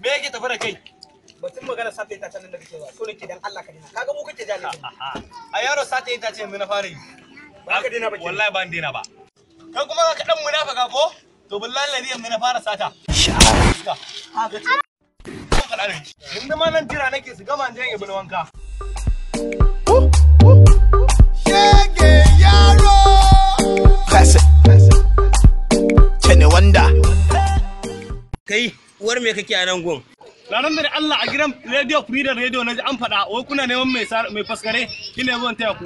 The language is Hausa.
Me yake tafi da kai? Batun magana sata ita can da kake zuwa. So nake dan Allah ka dina. Kaga mu kake jale. A yaro sata ita ce yanzu na fara yi. Ba ka dina ba. Wallahi ba dina ba. Kai kuma ka dan munafika ko? To billahi ladi yanzu na fara sata. Inda ma nan jira nake su gama jan ibn wanka. Shege yaro. Classic. Tene wanda. Kai, uwar me kake a nan gun? Ranar da Allah a gidan Radio Freedom Radio na ji an faɗa wai kuna neman mai faskare shine zan taya ku.